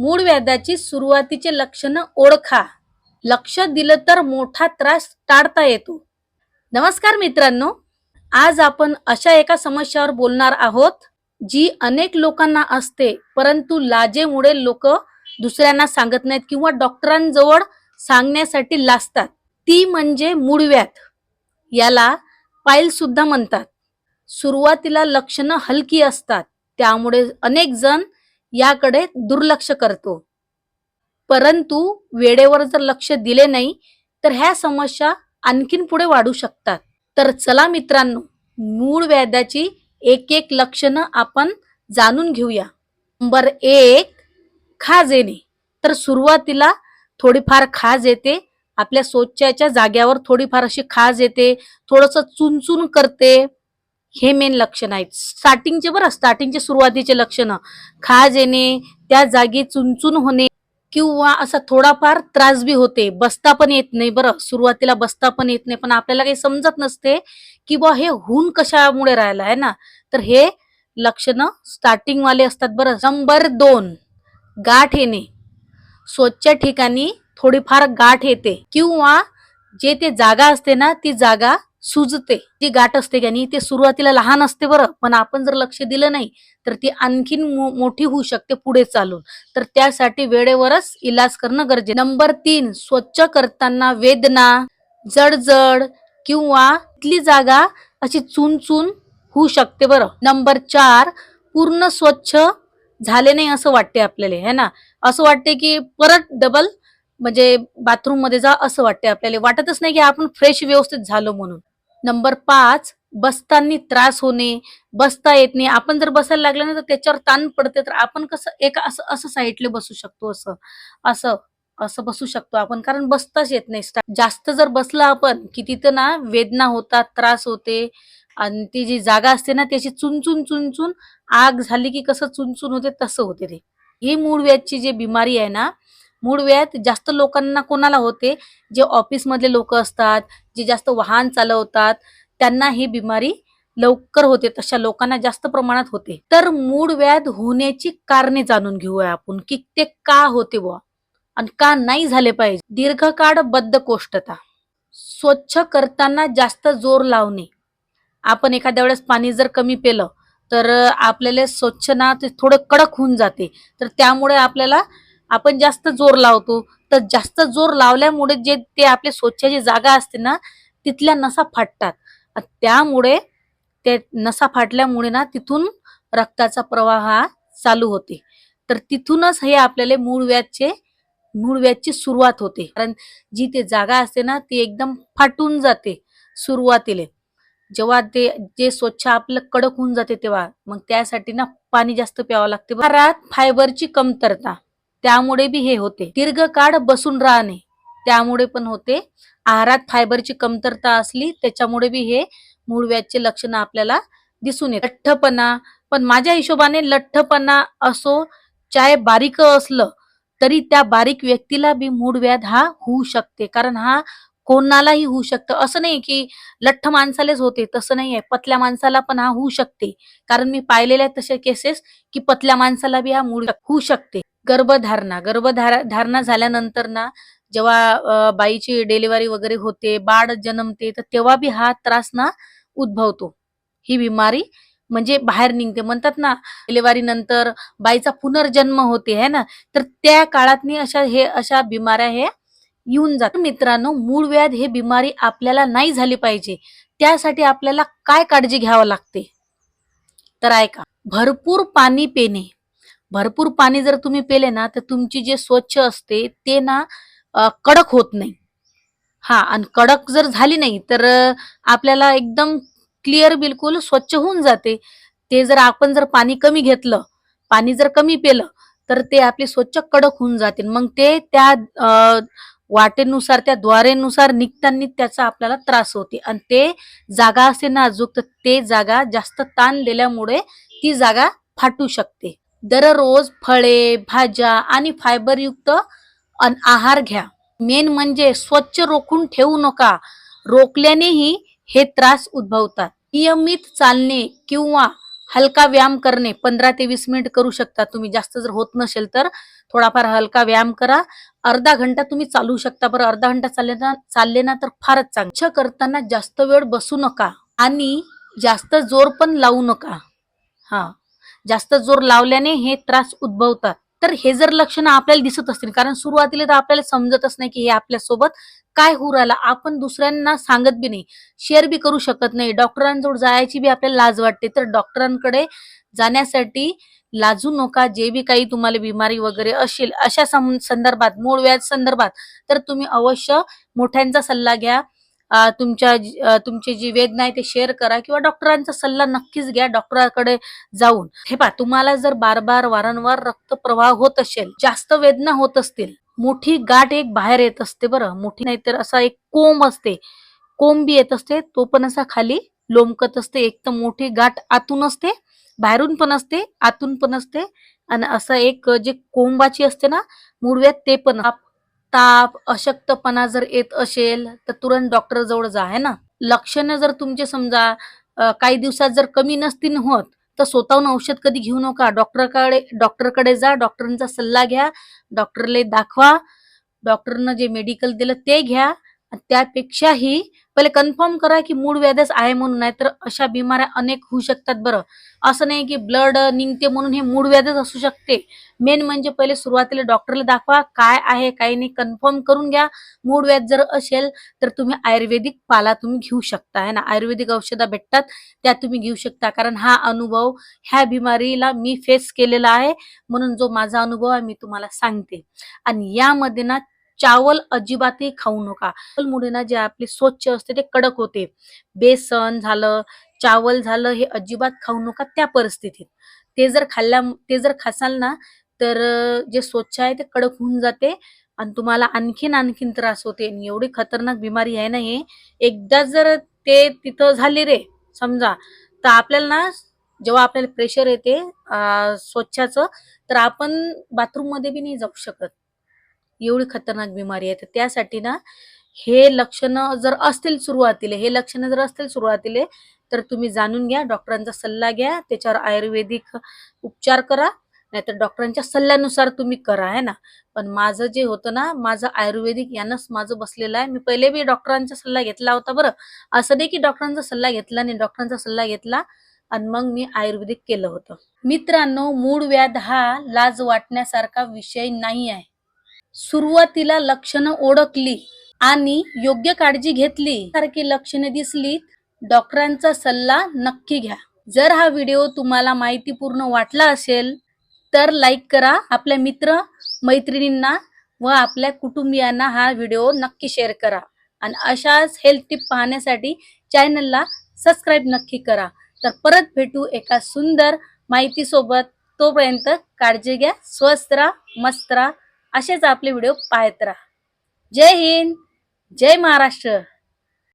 मूळ व्याधाची सुरुवातीचे लक्षण ओळखा. लक्ष दिलं तर मोठा त्रास टाळता येतो. नमस्कार मित्रांनो, आज आपण अशा एका समस्यावर बोलणार आहोत जी अनेक लोकांना असते, परंतु लाजेमुळे लोक दुसऱ्यांना सांगत नाहीत किंवा डॉक्टरांजवळ सांगण्यासाठी लाजतात. ती म्हणजे मूळव्याध. याला पाईल सुद्धा म्हणतात. सुरुवातीला लक्षणं हलकी असतात, त्यामुळे अनेक जण याकडे दुर्लक्ष करतो. परंतु वेळेवर जर लक्ष दिले नाही तर ह्या समस्या आणखीन पुढे वाढू शकतात. तर चला मित्रांनो, मूळ व्याधाची एक एक लक्षणं आपण जाणून घेऊया. नंबर 1, खाज येणे. तर सुरुवातीला थोडीफार खाज येते, आपल्या सोच्याच्या जाग्यावर थोडीफार अशी खाज येते, थोडंसं चुनचुन करते. हे मेन लक्षण आहेत स्टार्टिंगचे सुरुवातीचे लक्षण. खाज येणे, त्या जागी चुनचुन होणे किंवा असा थोडाफार त्रास बी होते. बसता पण येत नाही. बरं, सुरुवातीला बसता पण येत नाही, पण आपल्याला काही समजत नसते की बा हे होऊन कशामुळे राहिलं आहे ना. तर हे लक्षण स्टार्टिंग वाले असतात. बरं. नंबर 2, गाठ येणे. स्वच्छ ठिकाणी थोडीफार गाठ येते किंवा जे ते जागा असते ना, ती जागा सुजते. जी गाठ असते की नाही, ते सुरुवातीला लहान असते बरं, पण आपण जर लक्ष दिलं नाही तर ती आणखीन मोठी होऊ शकते पुढे चालून. तर त्यासाठी वेळेवरच इलाज करणं गरजेचं. नंबर 3, स्वच्छ करताना वेदना, जडजड किंवा तिथली जागा अशी चुनचुन होऊ शकते बरं. नंबर 4, पूर्ण स्वच्छ झाले नाही असं वाटते आपल्याला, है ना. असं वाटते की परत डबल म्हणजे बाथरूम मध्ये जा असं वाटते आपल्याला. वाटतच नाही की आपण फ्रेश व्यवस्थित झालो म्हणून. नंबर 5, बसताना त्रास होणे, बसता येत नाही. आपण जर बसायला लागलं ना तर त्याच्यावर ताण पडते. तर आपण कसं एक असं असं साईडले बसू शकतो, असं असं असं बसू शकतो आपण, कारण बसताच येत नाही. जास्त जर बसला आपण की तिथं ना वेदना होतात, त्रास होते आणि ती जी जागा असते ना त्याची चुनचुन चुनचुन आग झाली की कसं चुनचुन होते तसं होते ते. ही मूळव्याधची जी बिमारी आहे ना, मूळव्याध जास्त लोकांना कोणाला होते, जे ऑफिस मधले लोक असतात, जे जास्त वाहन चालवतात, त्यांना ही बिमारी लवकर होते. तशा लोकांना जास्त प्रमाणात होते. तर मूळव्याध होण्याची कारणे जाणून घेऊया आपण की ते का होते बुवा आणि का नाही झाले पाहिजे. दीर्घकाळ बद्धकोष्ठता, स्वच्छ करताना जास्त जोर लावणे. आपण एखाद्या वेळेस पाणी जर कमी पेलं तर आपल्याला स्वच्छ ना ते थोडं कडक होऊन जाते. तर त्यामुळे आपल्याला आपण जास्त जोर लावतो. तर जास्त जोर लावल्यामुळे जे ते आपल्या स्वच्छची जागा असते ना, तिथल्या नसा फाटतात. त्यामुळे ते नसा फाटल्यामुळे ना तिथून रक्ताचा प्रवाह हा चालू होते. तर तिथूनच हे आपल्याला मूळव्याधची सुरुवात होते. कारण जी ते जागा असते ना ती एकदम फाटून जाते सुरुवातीला. जेव्हा ते जे स्वच्छ आपलं कडक होऊन जाते तेव्हा मग त्यासाठी ना पाणी जास्त प्यावं लागते. आहारात फायबरची कमतरता, त्यामुळे बी हे होते. दीर्घकाळ बसून राहणे, त्यामुळे पण होते. आहारात फायबरची कमतरता असली त्याच्यामुळे बी हे मूळव्याधचे लक्षण आपल्याला दिसून येते. लठ्ठपणा, पण माझ्या हिशोबाने लठ्ठपणा असो चाहे बारीक असलं तरी त्या बारीक व्यक्तीला बी मूळव्याध हा होऊ शकते. कारण हा कोणालाही होऊ शकतं. असं नाही की लठ्ठ माणसालाच होते, तसं नाही आहे. पतल्या माणसाला पण हा होऊ शकते. कारण मी पाहिलेले आहेत तसे केसेस की पतल्या माणसाला बी हा मूळ होऊ शकते. गर्भधारणा झाल्यानंतर ना जेव्हा बाईची डिलिव्हरी वगैरे होते, बाळ जन्मते, तर तेव्हा बी हा त्रास ना उद्भवतो. ही बिमारी म्हणजे बाहेर निघते. म्हणतात ना डिलिव्हरी नंतर बाईचा पुनर्जन्म होते, है ना. तर त्या काळात अशा बिमाऱ्या हे येऊन जातात. मित्रांनो, मूळव्याध हे बिमारी आपल्याला नाही झाली पाहिजे, त्यासाठी आपल्याला काय काळजी घ्यावी लागते तर ऐका. भरपूर पाणी पिणे. भरपूर पाणी जर तुम्ही पेले ना तर तुमची जे स्वच्छ असते ते ना कडक होत नाही. हा, आणि कडक जर झाली नाही तर आपल्याला एकदम क्लिअर बिलकुल स्वच्छ होऊन जाते. ते जर आपण जर पाणी कमी घेतलं, पाणी जर कमी पेलं तर ते आपले स्वच्छ कडक होऊन जाते. मग ते त्या वाटेनुसार त्या द्वारेनुसार निघताना त्याचा आपल्याला त्रास होते. आणि ते जागा असते नाजूक, तर ते जागा जास्त ताण दिल्यामुळे ती जागा फाटू शकते. दररोज फळे, भाज्या आणि फायबरयुक्त आहार घ्या. मेन म्हणजे स्वच्छ रोखून ठेवू नका. रोखल्यानेही हे त्रास उद्भवतात. नियमित चालणे किंवा हलका व्यायाम करणे, 15 ते 20 मिनिट करू शकता तुम्ही. जास्त जर होत नसेल तर थोडाफार हलका व्यायाम करा. अर्धा घंटा तुम्ही चालू शकता बरं. अर्धा घंटा चालले ना तर फारच चांगलं. करताना जास्त वेळ बसू नका आणि जास्त जोर पण लावू नका. हा, जास्त जोर लावल्याने हे त्रास उद्भवतात. तर हे जर लक्षणं आपल्याला दिसत असतील, कारण सुरुवातीला तर आपल्याला समजतच नाही की हे आपल्यासोबत काय होऊ राहिलं. आपण दुसऱ्यांना सांगत बी नाही, शेअर बी करू शकत नाही. डॉक्टरांजवळ जायची बी आपल्याला लाज वाटते. तर डॉक्टरांकडे जाण्यासाठी लाजू नका. जे बी काही तुम्हाला बिमारी वगैरे असेल अशा संदर्भात, मूळ व्याध संदर्भात, तर तुम्ही अवश्य मोठ्यांचा सल्ला घ्या. तुमची जी वेदना आहे ते शेअर करा किंवा डॉक्टरांचा सल्ला नक्कीच घ्या. डॉक्टरांकडे जाऊन हे पहा, तुम्हाला जर बार वारंवार रक्तप्रवाह होत असेल, जास्त वेदना होत असतील, मोठी गाठ एक बाहेर येत असते बरं, मोठी नाही तर असा एक कोंब असते, कोंब बी येत असते, तो पण असा खाली लोंबकत असते. एक तर मोठी गाठ आतून असते, बाहेरून पण असते, आतून पण असते, आणि असं एक जे कोंबाची असते ना मूळव्याध, ते पण. ताप, अशक्तपणा जर येत असेल तर तुरंत डॉक्टर जवळ जा, है ना. लक्षणं जर तुमचे समजा काही दिवसात जर कमी नसतील होत, तर स्वतःहून औषध कधी घेऊ नका. डॉक्टरकडे जा, डॉक्टरांचा सल्ला घ्या, डॉक्टरले दाखवा, डॉक्टरनं जे मेडिकल दिलं ते घ्या. त्यापेक्षाही पहिले कन्फर्म करा की मूळ व्याधच आहे म्हणून, नाही तर अशा बिमाऱ्या अनेक होऊ शकतात बरं. असं नाही की ब्लड निघते म्हणून हे मूळ व्याधच असू शकते. मेन म्हणजे पहिले सुरुवातीला डॉक्टरला दाखवा, काय आहे काही नाही कन्फर्म करून घ्या. मूळ व्याध जर असेल तर तुम्ही आयुर्वेदिक पाला तुम्ही घेऊ शकता, है ना. आयुर्वेदिक औषधं भेटतात, त्या तुम्ही घेऊ शकता. कारण हा अनुभव ह्या बिमारीला मी फेस केलेला आहे, म्हणून जो माझा अनुभव आहे मी तुम्हाला सांगते. आणि यामध्ये ना चावल अजिबातही खाऊ नका. मुळे ना जे आपले स्वच्छ असते ते कडक होते. बेसन झालं, चावल झालं, हे अजिबात खाऊ नका त्या परिस्थितीत. ते जर खासाल ना तर जे स्वच्छ आहे ते कडक होऊन जाते आणि तुम्हाला आणखीन त्रास होते. आणि एवढी खतरनाक बिमारी आहे ना हे. एकदा जर ते तिथं झाली रे समजा, तर आपल्याला ना जेव्हा आपल्याला प्रेशर येते स्वच्छाचं, तर आपण बाथरूम मध्ये बी नाही जाऊ शकत. एवढी खतरनाक बिमारी आहे. तर त्यासाठी ना हे लक्षणं जर असतील सुरुवातीला, तर तुम्ही जाणून घ्या, डॉक्टरांचा सल्ला घ्या, त्याच्यावर आयुर्वेदिक उपचार करा, नाहीतर डॉक्टरांच्या सल्ल्यानुसार तुम्ही करा, है ना. पण माझं जे होतं ना, माझं आयुर्वेदिक यानंच माझं बसलेलं आहे. मी पहिले बी डॉक्टरांचा सल्ला घेतला होता बरं. असं नाही की डॉक्टरांचा सल्ला घेतला नाही, डॉक्टरांचा सल्ला घेतला आणि मग मी आयुर्वेदिक केलं होतं. मित्रांनो, मूळ व्याध हा लाज वाटण्यासारखा विषय नाही आहे. सुरुवातीला लक्षणं ओळखली आणि योग्य काळजी घेतली, सारखी लक्षणे दिसली, डॉक्टरांचा सल्ला नक्की घ्या. जर हा व्हिडिओ तुम्हाला माहितीपूर्ण वाटला असेल तर लाईक करा, आपल्या मित्र मैत्रिणींना व आपल्या कुटुंबियांना हा व्हिडिओ नक्की शेअर करा. आणि अशाच हेल्थ टिप पाहण्यासाठी चॅनलला सबस्क्राईब नक्की करा. तर परत भेटू एका सुंदर माहिती सोबत. तोपर्यंत काळजी घ्या, स्वस्त राहा, मस्त राहा. असेच आपले व्हिडिओ पाहत राहा. जय हिंद, जय महाराष्ट्र.